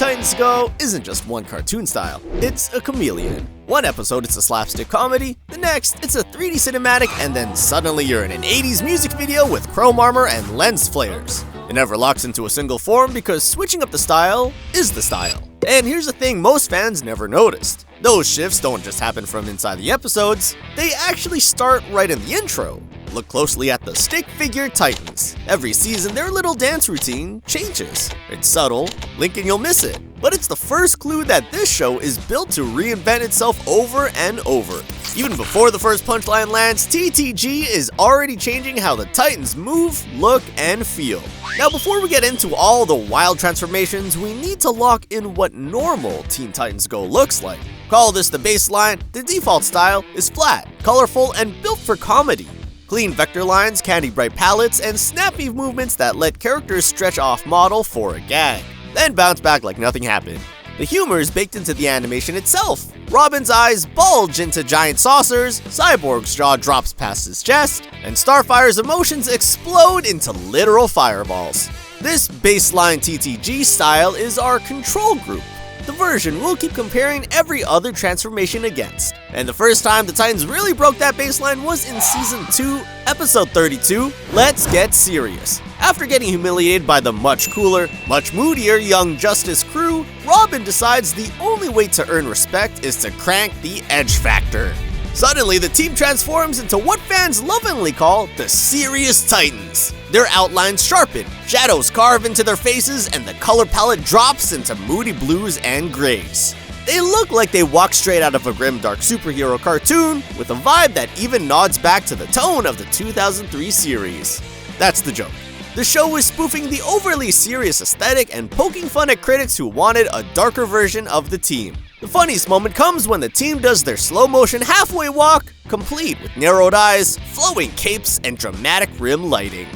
Titans Go isn't just one cartoon style, it's a chameleon. One episode it's a slapstick comedy, the next it's a 3D cinematic, and then suddenly you're in an 80s music video with chrome armor and lens flares. It never locks into a single form because switching up the style is the style. And here's the thing most fans never noticed. Those shifts don't just happen from inside the episodes, they actually start right in the intro. Look closely at the stick figure Titans. Every season, their little dance routine changes. It's subtle, blink and you'll miss it. But it's the first clue that this show is built to reinvent itself over and over. Even before the first punchline lands, TTG is already changing how the Titans move, look, and feel. Now before we get into all the wild transformations, we need to lock in what normal Teen Titans Go looks like. Call this the baseline. The default style is flat, colorful, and built for comedy. Clean vector lines, candy bright palettes, and snappy movements that let characters stretch off model for a gag, then bounce back like nothing happened. The humor is baked into the animation itself. Robin's eyes bulge into giant saucers, Cyborg's jaw drops past his chest, and Starfire's emotions explode into literal fireballs. This baseline TTG style is our control group, the version we'll keep comparing every other transformation against. And the first time the Titans really broke that baseline was in Season 2, Episode 32, Let's Get Serious. After getting humiliated by the much cooler, much moodier Young Justice crew, Robin decides the only way to earn respect is to crank the edge factor. Suddenly, the team transforms into what fans lovingly call the Serious Titans. Their outlines sharpen, shadows carve into their faces, and the color palette drops into moody blues and grays. They look like they walk straight out of a grimdark superhero cartoon with a vibe that even nods back to the tone of the 2003 series. That's the joke. The show is spoofing the overly serious aesthetic and poking fun at critics who wanted a darker version of the team. The funniest moment comes when the team does their slow motion halfway walk, complete with narrowed eyes, flowing capes, and dramatic rim lighting.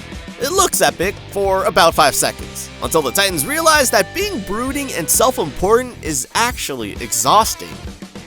It looks epic for about 5 seconds, until the Titans realize that being brooding and self-important is actually exhausting.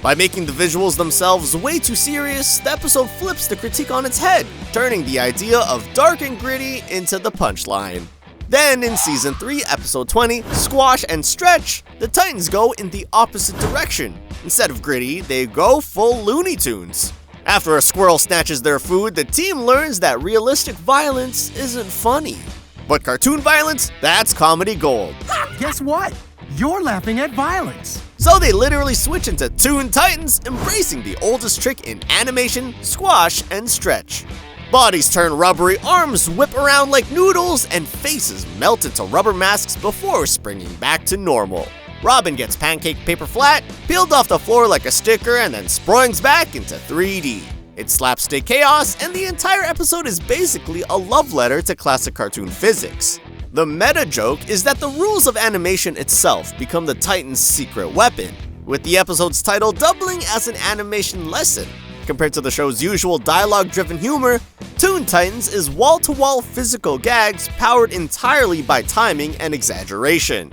By making the visuals themselves way too serious, the episode flips the critique on its head, turning the idea of dark and gritty into the punchline. Then, in Season 3, Episode 20, Squash and Stretch, the Titans go in the opposite direction. Instead of gritty, they go full Looney Tunes. After a squirrel snatches their food, the team learns that realistic violence isn't funny. But cartoon violence? That's comedy gold. Guess what? You're laughing at violence. So they literally switch into Toon Titans, embracing the oldest trick in animation, squash and stretch. Bodies turn rubbery, arms whip around like noodles, and faces melt into rubber masks before springing back to normal. Robin gets pancake paper flat, peeled off the floor like a sticker, and then springs back into 3D. It's slapstick chaos, and the entire episode is basically a love letter to classic cartoon physics. The meta joke is that the rules of animation itself become the Titans' secret weapon, with the episode's title doubling as an animation lesson. Compared to the show's usual dialogue-driven humor, Toon Titans is wall-to-wall physical gags powered entirely by timing and exaggeration.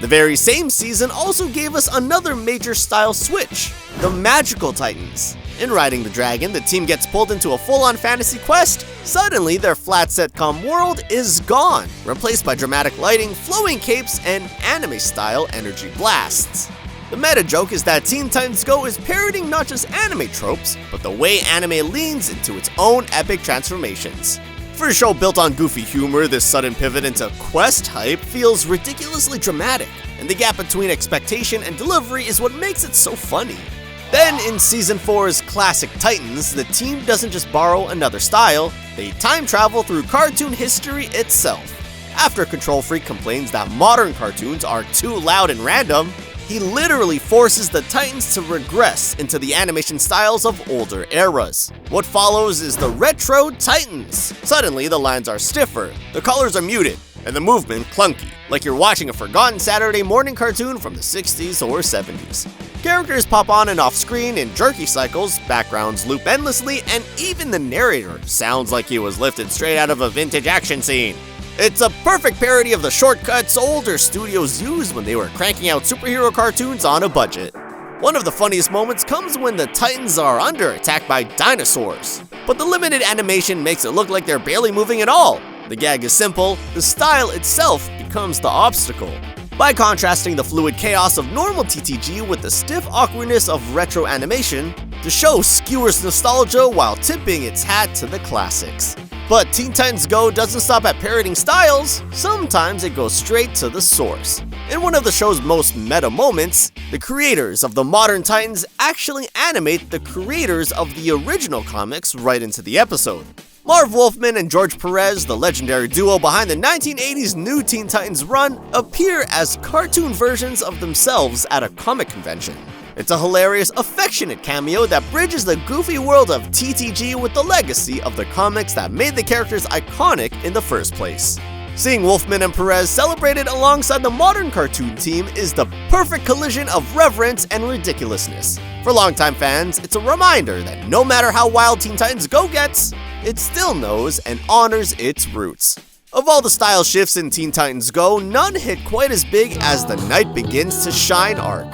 The very same season also gave us another major style switch, the Magical Titans. In Riding the Dragon, the team gets pulled into a full-on fantasy quest. Suddenly, their flat sitcom world is gone, replaced by dramatic lighting, flowing capes, and anime-style energy blasts. The meta joke is that Teen Titans Go is parodying not just anime tropes, but the way anime leans into its own epic transformations. For a show built on goofy humor, this sudden pivot into quest hype feels ridiculously dramatic, and the gap between expectation and delivery is what makes it so funny. Then, in Season 4's Classic Titans, the team doesn't just borrow another style, they time travel through cartoon history itself. After Control Freak complains that modern cartoons are too loud and random, he literally forces the Titans to regress into the animation styles of older eras. What follows is the Retro Titans. Suddenly, the lines are stiffer, the colors are muted, and the movement clunky, like you're watching a forgotten Saturday morning cartoon from the 60s or 70s. Characters pop on and off screen in jerky cycles, backgrounds loop endlessly, and even the narrator sounds like he was lifted straight out of a vintage action scene. It's a perfect parody of the shortcuts older studios used when they were cranking out superhero cartoons on a budget. One of the funniest moments comes when the Titans are under attack by dinosaurs, but the limited animation makes it look like they're barely moving at all. The gag is simple, the style itself becomes the obstacle. By contrasting the fluid chaos of normal TTG with the stiff awkwardness of retro animation, the show skewers nostalgia while tipping its hat to the classics. But Teen Titans Go doesn't stop at parodying styles, sometimes it goes straight to the source. In one of the show's most meta moments, the creators of the modern Titans actually animate the creators of the original comics right into the episode. Marv Wolfman and George Perez, the legendary duo behind the 1980s New Teen Titans run, appear as cartoon versions of themselves at a comic convention. It's a hilarious, affectionate cameo that bridges the goofy world of TTG with the legacy of the comics that made the characters iconic in the first place. Seeing Wolfman and Perez celebrated alongside the modern cartoon team is the perfect collision of reverence and ridiculousness. For longtime fans, it's a reminder that no matter how wild Teen Titans Go gets, it still knows and honors its roots. Of all the style shifts in Teen Titans Go, none hit quite as big as the Night Begins to Shine arc.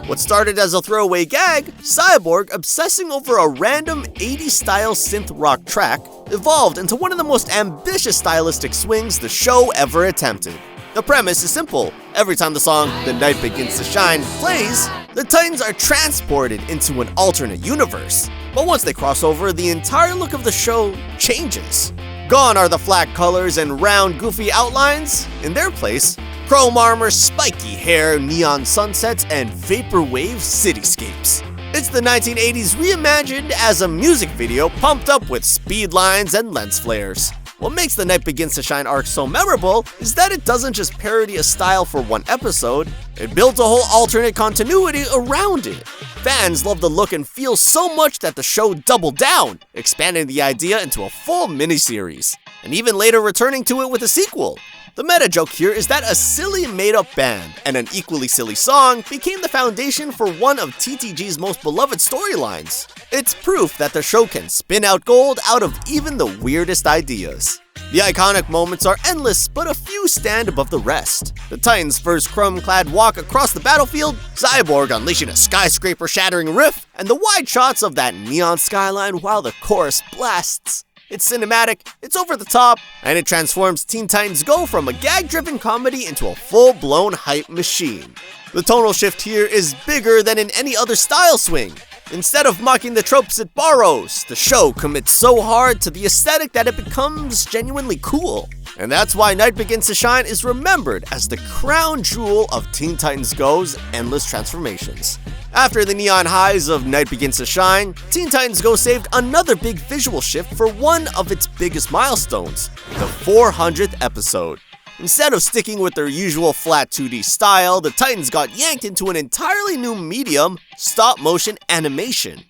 What started as a throwaway gag, Cyborg obsessing over a random 80s-style synth rock track, evolved into one of the most ambitious stylistic swings the show ever attempted. The premise is simple. Every time the song "The Night Begins to Shine" plays, the Titans are transported into an alternate universe. But once they cross over, the entire look of the show changes. Gone are the flat colors and round, goofy outlines. In their place, chrome armor, spiky hair, neon sunsets, and vaporwave cityscapes. It's the 1980s reimagined as a music video pumped up with speed lines and lens flares. What makes The Night Begins to Shine arc so memorable is that it doesn't just parody a style for one episode, it builds a whole alternate continuity around it. Fans love the look and feel so much that the show doubled down, expanding the idea into a full miniseries, and even later returning to it with a sequel. The meta joke here is that a silly made-up band and an equally silly song became the foundation for one of TTG's most beloved storylines. It's proof that the show can spin out gold out of even the weirdest ideas. The iconic moments are endless, but a few stand above the rest. The Titans' first chrome-clad walk across the battlefield, Cyborg unleashing a skyscraper-shattering riff, and the wide shots of that neon skyline while the chorus blasts. It's cinematic, it's over the top, and it transforms Teen Titans Go from a gag-driven comedy into a full-blown hype machine. The tonal shift here is bigger than in any other style swing. Instead of mocking the tropes it borrows, the show commits so hard to the aesthetic that it becomes genuinely cool. And that's why Night Begins to Shine is remembered as the crown jewel of Teen Titans Go's endless transformations. After the neon highs of Night Begins to Shine, Teen Titans Go saved another big visual shift for one of its biggest milestones, the 400th episode. Instead of sticking with their usual flat 2D style, the Titans got yanked into an entirely new medium, stop-motion animation.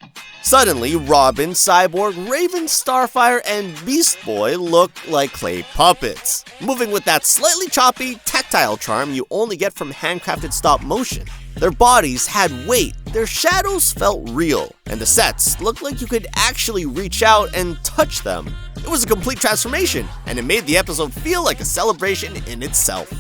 Suddenly, Robin, Cyborg, Raven, Starfire, and Beast Boy look like clay puppets, moving with that slightly choppy, tactile charm you only get from handcrafted stop-motion. Their bodies had weight, their shadows felt real, and the sets looked like you could actually reach out and touch them. It was a complete transformation, and it made the episode feel like a celebration in itself.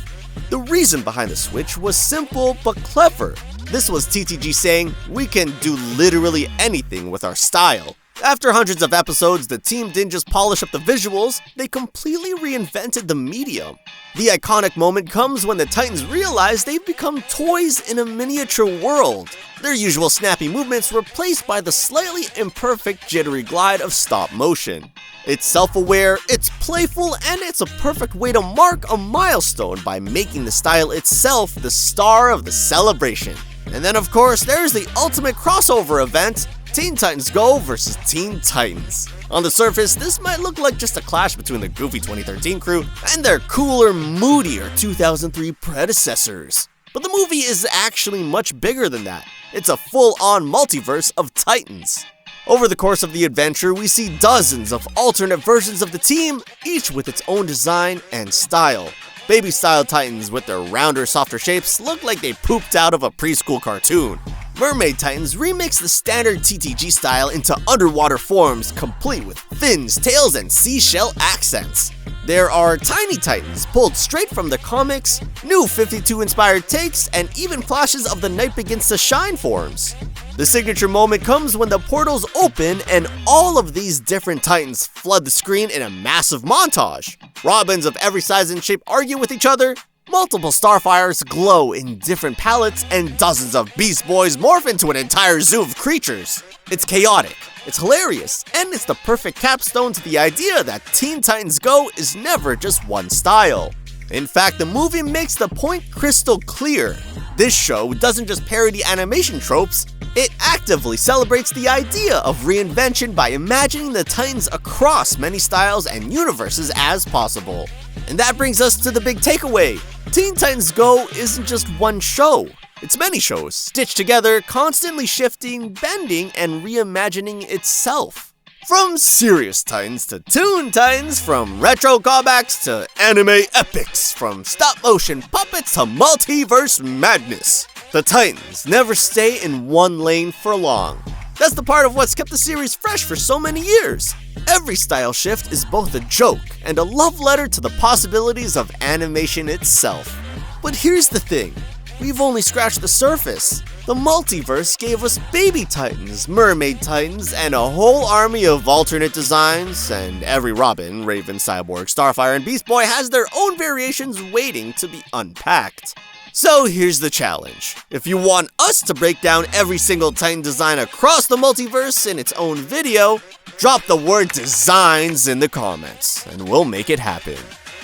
The reason behind the switch was simple but clever. This was TTG saying, we can do literally anything with our style. After hundreds of episodes, the team didn't just polish up the visuals, they completely reinvented the medium. The iconic moment comes when the Titans realize they've become toys in a miniature world. Their usual snappy movements replaced by the slightly imperfect jittery glide of stop motion. It's self-aware, it's playful, and it's a perfect way to mark a milestone by making the style itself the star of the celebration. And then of course, there's the ultimate crossover event, Teen Titans Go vs Teen Titans. On the surface, this might look like just a clash between the goofy 2013 crew and their cooler, moodier 2003 predecessors. But the movie is actually much bigger than that. It's a full-on multiverse of Titans. Over the course of the adventure, we see dozens of alternate versions of the team, each with its own design and style. Baby-style Titans with their rounder, softer shapes look like they pooped out of a preschool cartoon. Mermaid Titans remix the standard TTG style into underwater forms, complete with fins, tails, and seashell accents. There are Tiny Titans pulled straight from the comics, new 52-inspired takes, and even flashes of the Night Begins to Shine forms. The signature moment comes when the portals open and all of these different Titans flood the screen in a massive montage. Robins of every size and shape argue with each other, Multiple Starfires glow in different palettes, and dozens of Beast Boys morph into an entire zoo of creatures. It's chaotic, it's hilarious, and it's the perfect capstone to the idea that Teen Titans Go is never just one style. In fact, the movie makes the point crystal clear. This show doesn't just parody animation tropes, it actively celebrates the idea of reinvention by imagining the Titans across many styles and universes as possible. And that brings us to the big takeaway. Teen Titans Go isn't just one show. It's many shows, stitched together, constantly shifting, bending, and reimagining itself. From serious Titans to toon Titans, from retro callbacks to anime epics, from stop-motion puppets to multiverse madness. The Titans never stay in one lane for long. That's the part of what's kept the series fresh for so many years. Every style shift is both a joke and a love letter to the possibilities of animation itself. But here's the thing, we've only scratched the surface. The Multiverse gave us Baby Titans, Mermaid Titans, and a whole army of alternate designs, and every Robin, Raven, Cyborg, Starfire, and Beast Boy has their own variations waiting to be unpacked. So here's the challenge. If you want us to break down every single Titan design across the multiverse in its own video, drop the word designs in the comments, and we'll make it happen.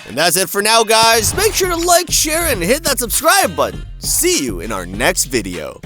And that's it for now, guys. Make sure to like, share, and hit that subscribe button. See you in our next video.